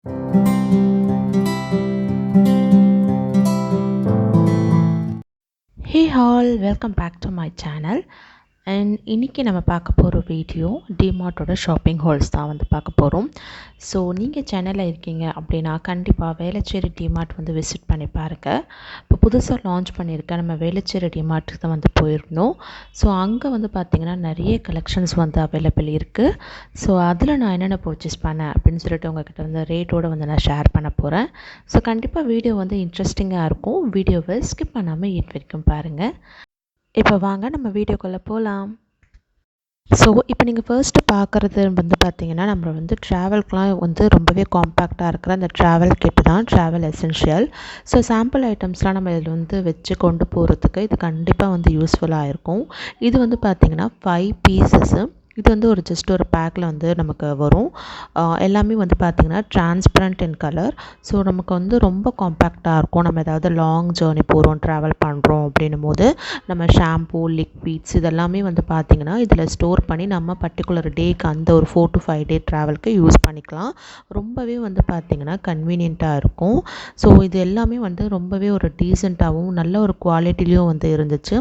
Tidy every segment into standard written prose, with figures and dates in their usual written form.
Hey all, welcome back to my channel. And இன்றைக்கி நம்ம பார்க்க போகிற வீடியோ டிமார்ட்டோட ஷாப்பிங் ஹால்ஸ் தான் வந்து பார்க்க போகிறோம். ஸோ நீங்கள் சென்னையில் இருக்கீங்க அப்படின்னா கண்டிப்பாக வேளச்சேரி டிமார்ட் வந்து விசிட் பண்ணி பாருங்கள். இப்போ புதுசாக லான்ச் பண்ணியிருக்கேன் நம்ம வேளச்சேரி டிமார்ட்டுக்கு தான் வந்து போயிருந்தோம். ஸோ அங்கே வந்து பார்த்திங்கன்னா நிறைய கலெக்ஷன்ஸ் வந்து அவைலபிள் இருக்குது. ஸோ அதில் நான் என்னென்ன பர்ச்சேஸ் பண்ணேன் அப்படின்னு சொல்லிட்டு உங்கள்கிட்ட வந்து ரேட்டோடு வந்து நான் ஷேர் பண்ண போகிறேன். ஸோ கண்டிப்பாக வீடியோ வந்து இன்ட்ரெஸ்டிங்காக இருக்கும். வீடியோவை ஸ்கிப் பண்ணாமல் இது வரைக்கும் பாருங்கள். இப்போ வாங்க நம்ம வீடியோக்குள்ளே போகலாம். ஸோ இப்போ நீங்கள் ஃபர்ஸ்ட்டு பார்க்குறது வந்து பார்த்திங்கன்னா நம்ம வந்து ட்ராவல்க்கெலாம் வந்து ரொம்பவே காம்பேக்டாக இருக்கிற அந்த ட்ராவல் கிட் தான், ட்ராவல் எசென்ஷியல். ஸோ சாம்பிள் ஐட்டம்ஸ்லாம் நம்ம இதில் வந்து வச்சு கொண்டு போகிறதுக்கு இது கண்டிப்பாக வந்து யூஸ்ஃபுல்லாக இருக்கும். இது வந்து பார்த்திங்கன்னா 5 பீசஸ்ஸு. இது வந்து ஒரு ஜஸ்ட் ஒரு பேக்கில் வந்து நமக்கு வரும். எல்லாமே வந்து பார்த்திங்கன்னா டிரான்ஸ்பரண்ட் இன் கலர். ஸோ நமக்கு வந்து ரொம்ப காம்பேக்டாக இருக்கும். நம்ம ஏதாவது லாங் ஜேர்னி போகிறோம், ட்ராவல் பண்ணுறோம் அப்படின்னும் போது நம்ம ஷாம்பூ, லிக்விட்ஸ் இதெல்லாமே வந்து பார்த்திங்கன்னா இதில் ஸ்டோர் பண்ணி நம்ம பர்டிகுலர் டேக்கு அந்த ஒரு 4 to 5 டே ட்ராவலுக்கு யூஸ் பண்ணிக்கலாம். ரொம்பவே வந்து பார்த்திங்கன்னா கன்வீனியண்ட்டாக இருக்கும். ஸோ இது எல்லாமே வந்து ரொம்பவே ஒரு டீசெண்டாகவும் நல்ல ஒரு குவாலிட்டிலையும் வந்து இருந்துச்சு.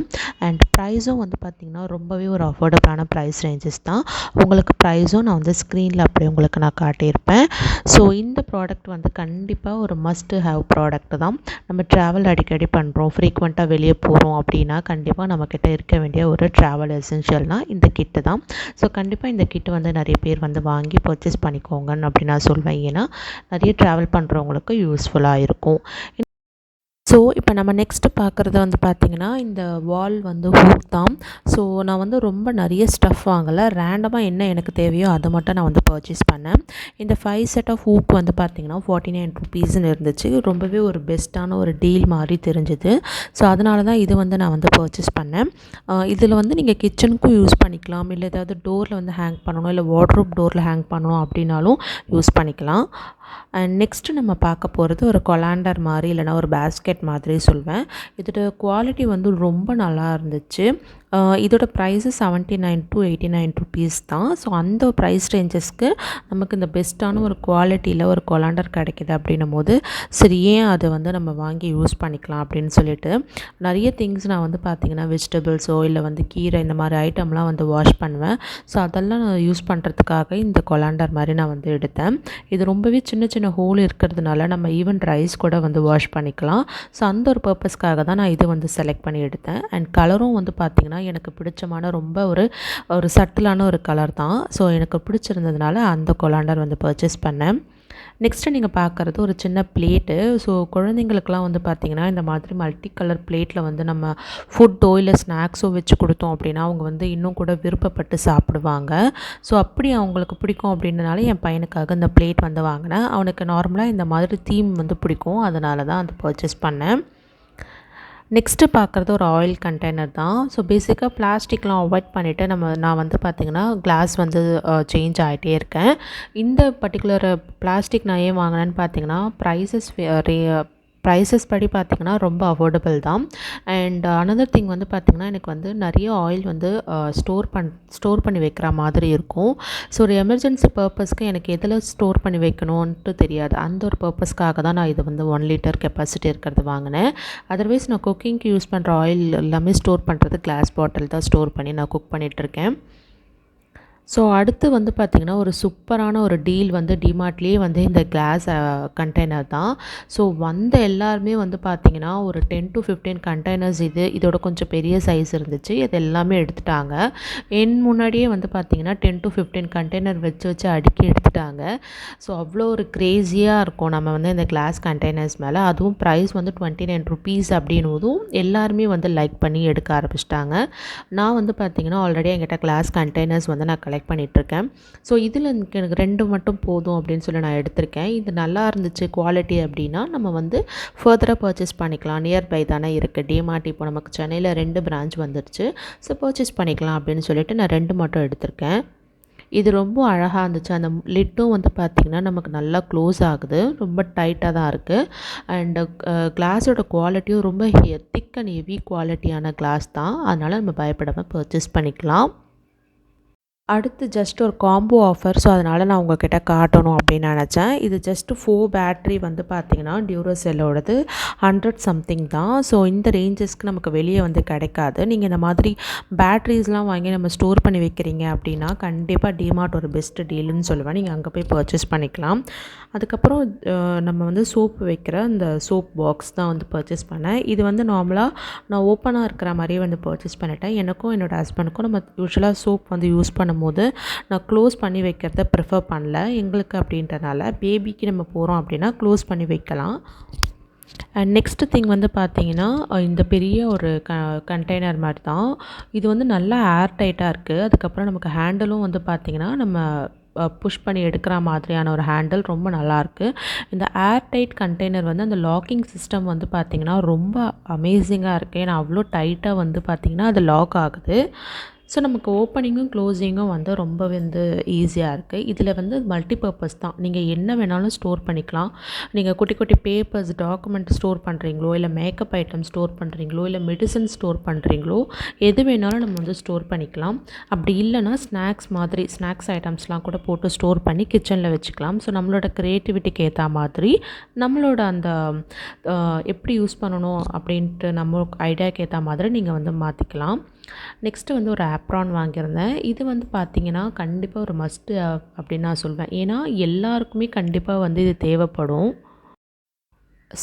அண்ட் ப்ரைஸும் வந்து பார்த்திங்கன்னா ரொம்பவே ஒரு அஃபோர்டபுளான ப்ரைஸ் ரேஞ்சஸ் தான். உங்களுக்கு ப்ரைஸும் நான் வந்து ஸ்க்ரீனில் அப்படியே உங்களுக்கு நான் காட்டியிருப்பேன். ஸோ இந்த ப்ராடக்ட் வந்து கண்டிப்பாக ஒரு மஸ்ட் ஹேவ் ப்ராடக்ட் தான். நம்ம ட்ராவல் அடிக்கடி பண்ணுறோம், ஃப்ரீக்வெண்ட்டாக வெளியே போகிறோம் அப்படின்னா கண்டிப்பாக நம்மக்கிட்ட இருக்க வேண்டிய ஒரு ட்ராவல் எசென்ஷியல்னால் இந்த கிட்டு தான். ஸோ கண்டிப்பாக இந்த கிட்டு வந்து நிறைய பேர் வந்து வாங்கி பர்ச்சேஸ் பண்ணிக்கோங்கன்னு அப்படி நான் சொல்வேன். ஏன்னா நிறைய ட்ராவல் பண்ணுறவங்களுக்கு யூஸ்ஃபுல்லாக இருக்கும். ஸோ இப்போ நம்ம நெக்ஸ்ட்டு பார்க்குறது வந்து பார்த்திங்கன்னா இந்த வால் வந்து ஹூக் தான். ஸோ நான் வந்து ரொம்ப நிறைய ஸ்டஃப் வாங்கலை, ரேண்டமாக என்ன எனக்கு தேவையோ அதை மட்டும் நான் வந்து பர்ச்சேஸ் பண்ணேன். இந்த 5 செட் ஆஃப் ஹூக் வந்து பார்த்திங்கன்னா 49 ருபீஸ்ன்னு இருந்துச்சு. ரொம்பவே ஒரு பெஸ்ட்டான ஒரு டீல் மாதிரி தெரிஞ்சுது. ஸோ அதனால தான் இது வந்து நான் வந்து பர்ச்சேஸ் பண்ணேன். இதில் வந்து நீங்கள் கிச்சனுக்கும் யூஸ் பண்ணிக்கலாம், இல்லை ஏதாவது டோரில் வந்து ஹேங் பண்ணணும், இல்லை வார்ட்ரோப் டோரில் ஹேங் பண்ணணும் அப்படின்னாலும் யூஸ் பண்ணிக்கலாம். அண்ட் நெக்ஸ்ட்டு நம்ம பார்க்க போகிறது ஒரு கொலாண்டர் மாதிரி, இல்லைனா ஒரு பேஸ்கெட் மாதிரி சொல்வேன். இதோட குவாலிட்டி வந்து ரொம்ப நல்லா இருந்துச்சு. இதோட ப்ரைஸு 79 to 89 ருபீஸ் தான். ஸோ அந்த ப்ரைஸ் ரேஞ்சஸ்க்கு நமக்கு இந்த பெஸ்ட்டான ஒரு குவாலிட்டியில் ஒரு கொலாண்டர் கிடைக்கிது அப்படின்னும் போது சரி ஏன் அதை வந்து நம்ம வாங்கி யூஸ் பண்ணிக்கலாம் அப்படின்னு சொல்லிட்டு நிறைய திங்ஸ் நான் வந்து பார்த்திங்கன்னா வெஜிடபிள்ஸோ இல்லை வந்து கீரை இந்த மாதிரி ஐட்டம்லாம் வந்து வாஷ் பண்ணுவேன். ஸோ அதெல்லாம் நான் யூஸ் பண்ணுறதுக்காக இந்த கொலாண்டர் மாதிரி நான் வந்து எடுத்தேன். இது ரொம்பவே சின்ன சின்ன ஹோல் இருக்கிறதுனால நம்ம ஈவன் ரைஸ் கூட வந்து வாஷ் பண்ணிக்கலாம். ஸோ அந்த ஒரு பர்பஸ்க்காக தான் நான் இது வந்து செலக்ட் பண்ணி எடுத்தேன். அண்ட் கலரும் வந்து பார்த்திங்கன்னா எனக்கு பிடிச்சமான ரொம்ப ஒரு சட்டிலான ஒரு கலர் தான். ஸோ எனக்கு பிடிச்சிருந்ததுனால அந்த கொலாண்டர் வந்து பர்ச்சேஸ் பண்ணேன். நெக்ஸ்ட்டு நீங்கள் பார்க்குறது ஒரு சின்ன பிளேட்டு. ஸோ குழந்தைங்களுக்கெலாம் வந்து பார்த்திங்கன்னா இந்த மாதிரி மல்டி கலர் பிளேட்டில் வந்து நம்ம ஃபுட்டோ இல்லை ஸ்நாக்ஸோ வச்சு கொடுத்தோம் அப்படின்னா அவங்க வந்து இன்னும் கூட விருப்பப்பட்டு சாப்பிடுவாங்க. ஸோ அப்படி அவங்களுக்கு பிடிக்கும் அப்படின்றனால என் பையனுக்காக இந்த பிளேட் வந்து வாங்கினேன். அவனுக்கு நார்மலாக இந்த மாதிரி தீம் வந்து பிடிக்கும், அதனால தான் அது பர்ச்சேஸ் பண்ணேன். நெக்ஸ்ட்டு பார்க்குறது ஒரு ஆயில் கண்டெய்னர் தான். ஸோ பேசிக்காக பிளாஸ்டிக்லாம் அவாய்ட் பண்ணிவிட்டு நான் வந்து பார்த்திங்கன்னா கிளாஸ் வந்து சேஞ்ச் ஆகிட்டே இருக்கேன். இந்த பர்டிகுலர் பிளாஸ்டிக் நான் ஏன் வாங்கினேன்னு பார்த்திங்கன்னா ப்ரைஸஸ் படி பார்த்திங்கன்னா ரொம்ப அஃபோர்டபுள் தான். அண்ட் அனதர் திங் வந்து பார்த்திங்கன்னா எனக்கு வந்து நிறைய ஆயில் வந்து ஸ்டோர் பண்ணி வைக்கிற மாதிரி இருக்கும். ஸோ ஒரு எமர்ஜென்சி பர்பஸ்க்கு எனக்கு எதில் ஸ்டோர் பண்ணி வைக்கணுன்ட்டு தெரியாது. அந்த ஒரு பர்பஸ்க்காக தான் நான் இது வந்து 1 லிட்டர் கெப்பாசிட்டி இருக்கிறது வாங்கினேன். அதர்வைஸ் நான் குக்கிங்க்கு யூஸ் பண்ணுற ஆயில் எல்லாமே ஸ்டோர் பண்ணுறது கிளாஸ் பாட்டில் தான் ஸ்டோர் பண்ணி நான் குக் பண்ணிகிட்ருக்கேன். ஸோ அடுத்து வந்து பார்த்திங்கன்னா ஒரு சூப்பரான ஒரு டீல் வந்து டிமார்ட்லேயே வந்து இந்த கிளாஸ் கண்டெய்னர் தான். ஸோ வந்த எல்லாருமே வந்து பார்த்திங்கன்னா ஒரு 10 to 15 கண்டெய்னர்ஸ் இதோட கொஞ்சம் பெரிய சைஸ் இருந்துச்சு. இது எல்லாமே எடுத்துட்டாங்க. என் முன்னாடியே வந்து பார்த்திங்கன்னா 10 to 15 கண்டெய்னர் வச்சு அடுக்கி எடுத்துட்டாங்க. ஸோ அவ்வளோ ஒரு க்ரேஸியாக இருக்கும் நம்ம வந்து இந்த கிளாஸ் கண்டெய்னர்ஸ் மேலே. அதுவும் ப்ரைஸ் வந்து 29 ருபீஸ் அப்படின்னும் எல்லாருமே வந்து லைக் பண்ணி எடுக்க ஆரம்பிச்சிட்டாங்க. நான் வந்து பார்த்திங்கன்னா ஆல்ரெடி என்கிட்ட கிளாஸ் கண்டெய்னர்ஸ் வந்து நான் கலெக்ட் பண்ணிகிட்ருக்கேன். ஸோ இதில் எனக்கு 2 மட்டும் போதும் அப்படின்னு சொல்லி நான் எடுத்திருக்கேன். இது நல்லா இருந்துச்சு குவாலிட்டி அப்படின்னா நம்ம வந்து ஃபர்தராக பர்ச்சேஸ் பண்ணிக்கலாம். நியர்பை தானே இருக்குது டிமார்ட். இப்போ நமக்கு சென்னையில் 2 பிரான்ச் வந்துடுச்சு. ஸோ பர்ச்சேஸ் பண்ணிக்கலாம் அப்படின்னு சொல்லிட்டு நான் 2 மட்டும் எடுத்திருக்கேன். இது ரொம்ப அழகாக இருந்துச்சு. அந்த லிட்டும் வந்து பார்த்திங்கன்னா நமக்கு நல்லா க்ளோஸ் ஆகுது, ரொம்ப டைட்டாக தான் இருக்குது. அண்டு கிளாஸோட குவாலிட்டியும் ரொம்ப திக் அண்ட் ஹெவி குவாலிட்டியான கிளாஸ் தான். அதனால் நம்ம பயப்படாமல் பர்ச்சேஸ் பண்ணிக்கலாம். அடுத்து ஜஸ்ட் ஒரு காம்போ ஆஃபர். ஸோ அதனால் நான் உங்கள்கிட்ட காட்டணும் அப்படின்னு நினச்சேன். இது ஜஸ்ட்டு 4 பேட்ரி வந்து பார்த்திங்கன்னா டியூரோசெல்லோடது 100 சம்திங் தான். ஸோ இந்த ரேஞ்சஸ்க்கு நமக்கு வெளியே வந்து கிடைக்காது. நீங்கள் இந்த மாதிரி பேட்ரிஸ்லாம் வாங்கி நம்ம ஸ்டோர் பண்ணி வைக்கிறீங்க அப்படின்னா கண்டிப்பாக டிமார்ட் ஒரு பெஸ்ட்டு டீலுன்னு சொல்லுவேன். நீங்கள் அங்கே போய் பர்ச்சேஸ் பண்ணிக்கலாம். அதுக்கப்புறம் நம்ம வந்து சோப்பு வைக்கிற அந்த சோப் பாக்ஸ் தான் வந்து பர்ச்சேஸ் பண்ணேன். இது வந்து நார்மலாக நான் ஓப்பனாக இருக்கிற மாதிரியே வந்து பர்ச்சேஸ் பண்ணிட்டேன். எனக்கும் என்னோடய ஹஸ்பண்டுக்கும் நம்ம யூஸ்வலாக சோப் வந்து யூஸ் பண்ணும்போது நான் க்ளோஸ் பண்ணி வைக்கிறத ப்ரிஃபர் பண்ணல. எங்களுக்கு அப்படின்றனால பேபிக்கு நம்ம போகிறோம் அப்படின்னா க்ளோஸ் பண்ணி வைக்கலாம். அண்ட் நெக்ஸ்ட்டு திங் வந்து பார்த்திங்கன்னா இந்த பெரிய ஒரு கண்டெய்னர் மாதிரி தான். இது வந்து நல்லா ஏர் டைட்டாக இருக்குது. அதுக்கப்புறம் நமக்கு ஹேண்டலும் வந்து பார்த்திங்கன்னா நம்ம புஷ் பண்ணி எடுக்கிற மாதிரியான ஒரு ஹேண்டில் ரொம்ப நல்லாயிருக்கு. இந்த ஏர் டைட் கண்டெய்னர் வந்து அந்த லாக்கிங் சிஸ்டம் வந்து பார்த்திங்கன்னா ரொம்ப அமேசிங்காக இருக்குது. ஏன்னா அவ்வளோ டைட்டாக வந்து பார்த்திங்கன்னா அது லாக் ஆகுது. ஸோ நமக்கு ஓப்பனிங்கும் க்ளோஸிங்கும் வந்து ரொம்ப வந்து ஈஸியாக இருக்குது. இதில் வந்து மல்டிபர்பஸ் தான். நீங்கள் என்ன வேணாலும் ஸ்டோர் பண்ணிக்கலாம். நீங்கள் குட்டி குட்டி பேப்பர்ஸ், டாக்குமெண்ட் ஸ்டோர் பண்ணுறீங்களோ, இல்லை மேக்கப் ஐட்டம் ஸ்டோர் பண்ணுறீங்களோ, இல்லை மெடிசன் ஸ்டோர் பண்ணுறீங்களோ, எது வேணாலும் நம்ம வந்து ஸ்டோர் பண்ணிக்கலாம். அப்படி இல்லைனா ஸ்நாக்ஸ் ஐட்டம்ஸ்லாம் கூட போட்டு ஸ்டோர் பண்ணி கிச்சனில் வச்சுக்கலாம். ஸோ நம்மளோட க்ரியேட்டிவிட்டிக்கு ஏற்ற மாதிரி நம்மளோட அந்த எப்படி யூஸ் பண்ணணும் அப்படின்ட்டு நம்ம ஐடியாவுக்கு ஏற்ற மாதிரி நீங்கள் வந்து மாற்றிக்கலாம். நெக்ஸ்ட்டு வந்து ஒரு ஆப்ரான் வாங்கியிருந்தேன். இது வந்து பார்த்திங்கன்னா கண்டிப்பாக ஒரு மஸ்ட்டு அப்படின்னு நான் சொல்வேன். ஏன்னா எல்லாருக்குமே கண்டிப்பாக வந்து இது தேவைப்படும்.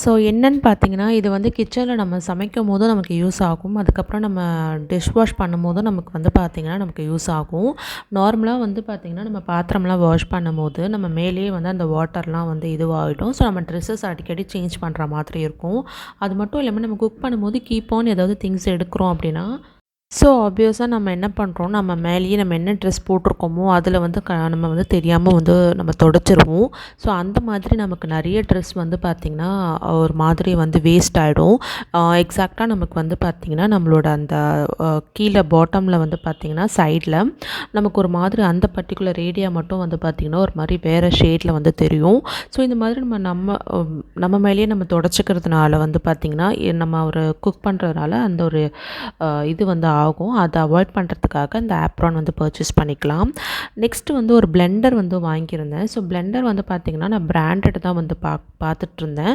ஸோ என்னன்னு பார்த்தீங்கன்னா, இது வந்து கிச்சனில் நம்ம சமைக்கும் போதும் நமக்கு யூஸ் ஆகும். அதுக்கப்புறம் நம்ம டிஷ் வாஷ் பண்ணும்போதும் நமக்கு வந்து பார்த்திங்கன்னா நமக்கு யூஸ் ஆகும். நார்மலாக வந்து பார்த்திங்கன்னா நம்ம பாத்திரம்லாம் வாஷ் பண்ணும்போது நம்ம மேலேயே வந்து அந்த வாட்டர்லாம் வந்து இதுவாகிடும். ஸோ நம்ம ட்ரெஸ்ஸஸ் அடிக்கடி சேஞ்ச் பண்ணுற மாதிரி இருக்கும். அது மட்டும் இல்லாமல் நம்ம குக் பண்ணும்போது கீப் ஆன் ஏதாவது திங்ஸ் எடுக்கிறோம் அப்படின்னா ஸோ ஆப்வியஸாக நம்ம என்ன பண்ணுறோம், நம்ம மேலேயே நம்ம என்ன ட்ரெஸ் போட்டிருக்கோமோ அதில் வந்து நம்ம வந்து தெரியாமல் வந்து நம்ம துடைச்சிருவோம். ஸோ அந்த மாதிரி நமக்கு நிறைய ட்ரெஸ் வந்து பார்த்திங்கன்னா ஒரு மாதிரி வந்து வேஸ்ட் ஆகிடும். எக்ஸாக்டாக நமக்கு வந்து பார்த்திங்கன்னா நம்மளோட அந்த கீழே பாட்டமில் வந்து பார்த்திங்கன்னா சைடில் நமக்கு ஒரு மாதிரி அந்த பர்டிகுலர் ஏரியா மட்டும் வந்து பார்த்திங்கன்னா ஒரு மாதிரி வேறு ஷேடில் வந்து தெரியும். ஸோ இந்த மாதிரி நம்ம மேலேயே நம்ம துடைச்சிக்கிறதுனால வந்து பார்த்திங்கன்னா நம்ம ஒரு குக் பண்ணுறதுனால அந்த ஒரு இது வந்து ஆகும். அதை அவாய்ட் பண்ணுறதுக்காக இந்த ஆப்ரான் வந்து பர்ச்சேஸ் பண்ணிக்கலாம். நெக்ஸ்ட்டு வந்து ஒரு பிளெண்டர் வந்து வாங்கியிருந்தேன். ஸோ பிளெண்டர் வந்து பார்த்திங்கன்னா நான் பிராண்டட் தான் வந்து பார்த்துட்ருந்தேன்.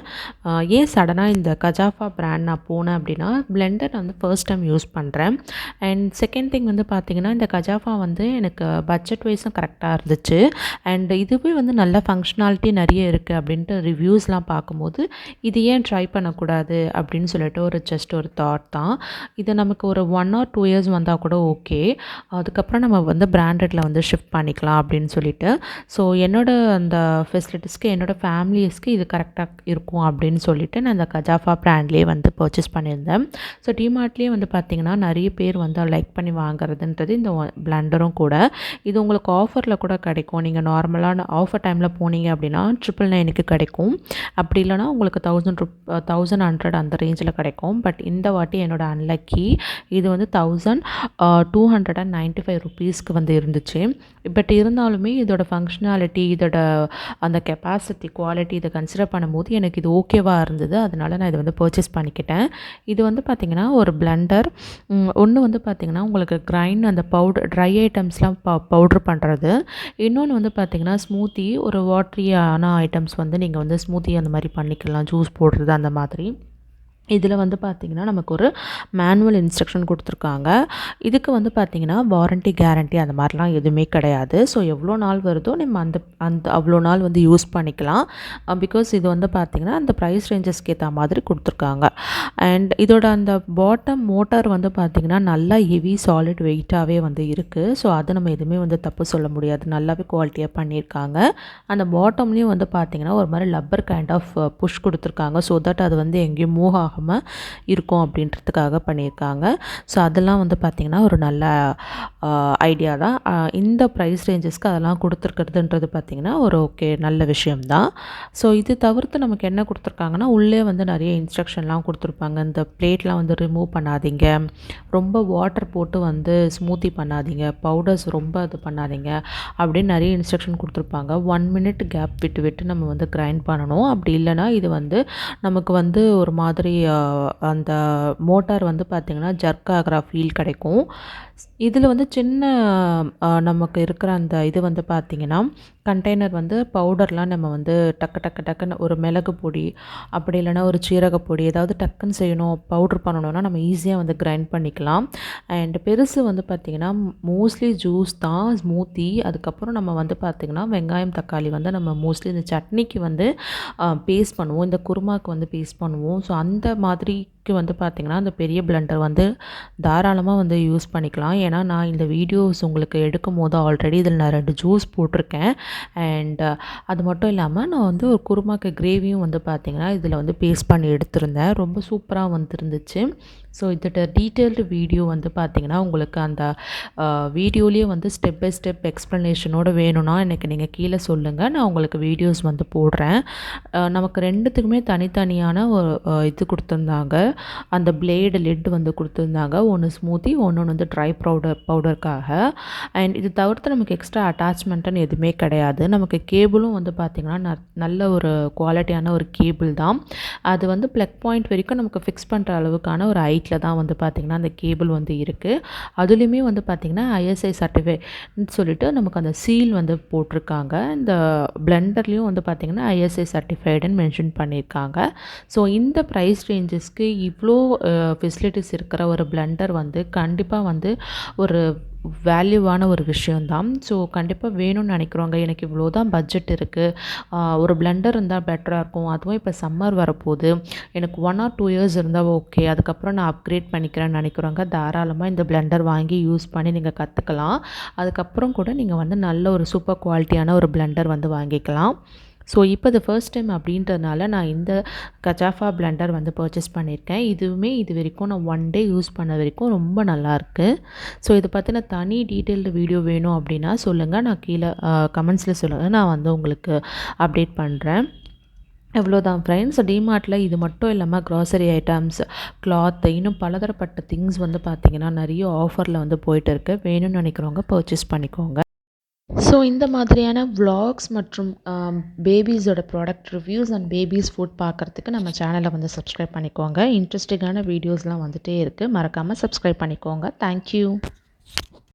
ஏன் சடனாக இந்த கஜாஃபா பிராண்ட் நான் போனேன் அப்படின்னா பிளெண்டர் வந்து ஃபர்ஸ்ட் டைம் யூஸ் பண்ணுறேன். அண்ட் செகண்ட் திங் வந்து பார்த்திங்கன்னா இந்த கஜாஃபா வந்து எனக்கு பட்ஜெட் வைஸும் கரெக்டாக இருந்துச்சு. அண்ட் இதுவே வந்து நல்ல ஃபங்க்ஷனாலிட்டி நிறைய இருக்குது அப்படின்ட்டு ரிவ்யூஸ்லாம் பார்க்கும்போது இது ஏன் ட்ரை பண்ணக்கூடாது அப்படின்னு சொல்லிட்டு ஜஸ்ட் ஒரு தாட் தான். இது நமக்கு ஒரு 1 or 2 இயர்ஸ் வந்தால் கூட ஓகே. அதுக்கப்புறம் நம்ம வந்து பிராண்டடில் வந்து ஷிஃப்ட் பண்ணிக்கலாம் அப்படின்னு சொல்லிட்டு ஸோ என்னோடய அந்த ஃபெசிலிட்டிஸ்க்கு என்னோடய ஃபேமிலிஸ்க்கு இது கரெக்டாக இருக்கும் அப்படின்னு சொல்லிட்டு நான் இந்த கஜாஃபா பிராண்ட்லேயே வந்து பர்ச்சேஸ் பண்ணியிருந்தேன். ஸோ டிமார்ட்லேயே வந்து பார்த்திங்கன்னா நிறைய பேர் வந்து லைக் பண்ணி வாங்குறதுன்றது இந்த பிளெண்டரும் கூட. இது உங்களுக்கு ஆஃபரில் கூட கிடைக்கும். நீங்கள் நார்மலான ஆஃபர் டைமில் போனீங்க அப்படின்னா 999க்கு கிடைக்கும். அப்படி இல்லைனா உங்களுக்கு 1100 அந்த ரேஞ்சில் கிடைக்கும். பட் இந்த வாட்டி என்னோட அன்லக்கி இது வந்து 1295 ருபீஸ்க்கு வந்து இருந்துச்சு. பட் இருந்தாலுமே இதோட ஃபங்க்ஷனாலிட்டி, இதோட அந்த கெப்பாசிட்டி, குவாலிட்டி இதை கன்சிடர் பண்ணும்போது எனக்கு இது ஓகேவாக இருந்தது. அதனால் நான் இதை வந்து பர்ச்சேஸ் பண்ணிக்கிட்டேன். இது வந்து பார்த்திங்கன்னா ஒரு பிளெண்டர். ஒன்று வந்து பார்த்திங்கன்னா உங்களுக்கு கிரைண்ட் அந்த ட்ரை ஐட்டம்ஸ்லாம் பவுட்ரு பண்ணுறது. இன்னொன்று வந்து பார்த்திங்கன்னா ஸ்மூத்தி, ஒரு வாட்ரியான ஐட்டம்ஸ் வந்து நீங்கள் வந்து ஸ்மூத்தி அந்த மாதிரி பண்ணிக்கலாம், ஜூஸ் போடுறது அந்த மாதிரி. இதில் வந்து பார்த்திங்கன்னா நமக்கு ஒரு மேனுவல் இன்ஸ்ட்ரக்ஷன் கொடுத்துருக்காங்க. இதுக்கு வந்து பார்த்திங்கன்னா வாரண்ட்டி, கேரண்டி அந்த மாதிரிலாம் எதுவுமே கிடையாது. ஸோ எவ்வளோ நாள் வருதோ நம்ம அந்த அவ்வளோ நாள் வந்து யூஸ் பண்ணிக்கலாம். பிகாஸ் இது வந்து பார்த்திங்கன்னா அந்த ப்ரைஸ் ரேஞ்சஸ்க்கு ஏற்ற மாதிரி கொடுத்துருக்காங்க. அண்ட் இதோட அந்த பாட்டம் மோட்டார் வந்து பார்த்திங்கன்னா நல்லா ஹெவி சாலிட் வெயிட்டாகவே வந்து இருக்குது. ஸோ அது நம்ம எதுவுமே வந்து தப்பு சொல்ல முடியாது. நல்லாவே குவாலிட்டியாக பண்ணியிருக்காங்க. அந்த பாட்டம்லேயும் வந்து பார்த்திங்கன்னா ஒரு மாதிரி லப்பர் கைண்ட் ஆஃப் புஷ் கொடுத்துருக்காங்க. ஸோ தட் அது வந்து எங்கேயும் மூவ் ஆகாமல் இருக்கும் அப்படின்றதுக்காக பண்ணியிருக்காங்க. ஸோ அதெல்லாம் வந்து பார்த்திங்கன்னா ஒரு நல்ல ஐடியா தான். இந்த ப்ரைஸ் ரேஞ்சஸ்க்கு அதெல்லாம் கொடுத்துருக்கிறதுன்றது பார்த்திங்கன்னா ஒரு ஓகே நல்ல விஷயம்தான். ஸோ இது தவிர்த்து நமக்கு என்ன கொடுத்துருக்காங்கன்னா உள்ளே வந்து நிறைய இன்ஸ்ட்ரக்ஷன்லாம் கொடுத்துருப்பாங்க. இந்த பிளேட்லாம் வந்து ரிமூவ் பண்ணாதீங்க, ரொம்ப வாட்டர் போட்டு வந்து ஸ்மூத்தி பண்ணாதீங்க, பவுடர்ஸ் ரொம்ப இது பண்ணாதீங்க அப்படின்னு நிறைய இன்ஸ்ட்ரக்ஷன் கொடுத்துருப்பாங்க. 1 மினிட் கேப் விட்டு நம்ம வந்து கிரைண்ட் பண்ணணும். அப்படி இல்லைனா இது வந்து நமக்கு வந்து ஒரு மாதிரி அந்த மோட்டார் வந்து பார்த்திங்கன்னா ஜர்க் ஆகிற ஃபீல் கிடைக்கும். இதில் வந்து சின்ன நமக்கு இருக்கிற அந்த இது வந்து பார்த்திங்கன்னா கண்டெய்னர் வந்து பவுடர்லாம் நம்ம வந்து டக்குன்னு ஒரு மிளகு பொடி அப்படி இல்லைனா ஒரு சீரக பொடி ஏதாவது டக்குன்னு செய்யணும் பவுட்ரு பண்ணணுன்னா நம்ம ஈஸியாக வந்து கிரைண்ட் பண்ணிக்கலாம். அண்ட் பெருசு வந்து பார்த்திங்கன்னா மோஸ்ட்லி ஜூஸ் தான், ஸ்மூத்தி. அதுக்கப்புறம் நம்ம வந்து பார்த்திங்கன்னா வெங்காயம் தக்காளி வந்து நம்ம மோஸ்ட்லி இந்த சட்னிக்கு வந்து பேஸ்ட் பண்ணுவோம், இந்த குருமாவுக்கு வந்து பேஸ்ட் பண்ணுவோம். ஸோ அந்த மாதிரிக்கு வந்து பார்த்திங்கன்னா அந்த பெரிய பிளெண்டர் வந்து தாராளமாக வந்து யூஸ் பண்ணிக்கலாம். ஏன்னா நான் இந்த வீடியோஸ் உங்களுக்கு எடுக்கும் போது ஆல்ரெடி இதில் நான் 2 ஜூஸ் போட்டிருக்கேன். அண்ட் அது மட்டும் இல்லாமல் நான் வந்து ஒரு குருமாக்கு கிரேவியும் வந்து பார்த்திங்கன்னா இதில் வந்து பேஸ்ட் பண்ணி எடுத்திருந்தேன். ரொம்ப சூப்பராக வந்துருந்துச்சு. ஸோ இதோட டீட்டெயில்டு வீடியோ வந்து பார்த்திங்கன்னா உங்களுக்கு அந்த வீடியோலேயே வந்து ஸ்டெப் பை ஸ்டெப் எக்ஸ்ப்ளனேஷனோடு வேணும்னா எனக்கு நீங்கள் கீழே சொல்லுங்கள், நான் உங்களுக்கு வீடியோஸ் வந்து போடுறேன். நமக்கு ரெண்டுத்துக்குமே தனித்தனியான ஒரு இது கொடுத்துருந்தாங்க. அந்த பிளேடு லெட் வந்து கொடுத்துருந்தாங்க. ஒன்று ஸ்மூத்தி, ஒன்று வந்து ட்ரை பவுடருக்காக. அண்ட் இது தவிர்த்து நமக்கு எக்ஸ்ட்ரா அட்டாச்மெண்ட்டுன்னு எதுவுமே கிடையாது. நமக்கு கேபிளும் வந்து பார்த்திங்கன்னா நல்ல ஒரு குவாலிட்டியான ஒரு கேபிள் தான். அது வந்து ப்ளக் பாயிண்ட் வரைக்கும் நமக்கு ஃபிக்ஸ் பண்ணுற அளவுக்கான ஒரு தான் வந்து பார்த்திங்கன்னா அந்த கேபிள் வந்து இருக்குது. அதுலேயுமே வந்து பார்த்திங்கன்னா ISI சர்டிஃபைட்னு சொல்லிட்டு நமக்கு அந்த சீல் வந்து போட்டிருக்காங்க. இந்த பிளெண்டர்லேயும் வந்து பார்த்திங்கன்னா ISI சர்டிஃபைடுன்னு மென்ஷன் பண்ணியிருக்காங்க. ஸோ இந்த ப்ரைஸ் ரேஞ்சஸ்க்கு இவ்வளோ ஃபெசிலிட்டிஸ் இருக்கிற ஒரு பிளெண்டர் வந்து கண்டிப்பாக வந்து ஒரு வேல்யூவான ஒரு விஷயந்தான். ஸோ கண்டிப்பாக வேணும்னு நினைக்கிறவங்க, எனக்கு இவ்வளோ தான் பட்ஜெட் இருக்குது, ஒரு பிளெண்டர் இருந்தால் பெட்டராக இருக்கும், அதுவும் இப்போ சம்மர் வரப்போகுது, எனக்கு 1 or 2 இயர்ஸ் இருந்தால் ஓகே, அதுக்கப்புறம் நான் அப்கிரேட் பண்ணிக்கிறேன்னு நினைக்கிறவங்க தாராளமாக இந்த பிளெண்டர் வாங்கி யூஸ் பண்ணி நீங்கள் கற்றுக்கலாம். அதுக்கப்புறம் கூட நீங்கள் வந்து நல்ல ஒரு சூப்பர் குவாலிட்டியான ஒரு பிளெண்டர் வந்து வாங்கிக்கலாம். ஸோ இப்போ இது ஃபர்ஸ்ட் டைம் அப்படின்றதுனால நான் இந்த கஜாஃபா பிளெண்டர் வந்து பர்ச்சேஸ் பண்ணியிருக்கேன். இதுவுமே இது வரைக்கும் நான் 1 டே யூஸ் பண்ண வரைக்கும் ரொம்ப நல்லாயிருக்கு. ஸோ இதை பற்றின தனி டீட்டெயில்டு வீடியோ வேணும் அப்படின்னா சொல்லுங்கள், நான் கீழே கமெண்ட்ஸில் சொல்லுங்கள், நான் வந்து உங்களுக்கு அப்டேட் பண்ணுறேன். எவ்வளோதான் ஃப்ரெண்ட்ஸ். டிமார்ட்டில் இது மட்டும் இல்லாமல் க்ராசரி ஐட்டம்ஸ், கிளாத், இன்னும் பலதரப்பட்ட திங்ஸ் வந்து பார்த்திங்கன்னா நிறைய ஆஃபரில் வந்து போயிட்டு இருக்குது. வேணும்னு நினைக்கிறவங்க பர்ச்சேஸ் பண்ணிக்கோங்க. ஸோ இந்த மாதிரியான vlogs மற்றும் பேபிஸோட product reviews and babies food பார்க்குறதுக்கு நம்ம சேனலை வந்து சப்ஸ்கிரைப் பண்ணிக்கோங்க. இன்ட்ரெஸ்டிங்கான வீடியோஸ்லாம் வந்துகிட்டே இருக்குது, மறக்காமல் சப்ஸ்கிரைப் பண்ணிக்கோங்க. தேங்க்யூ.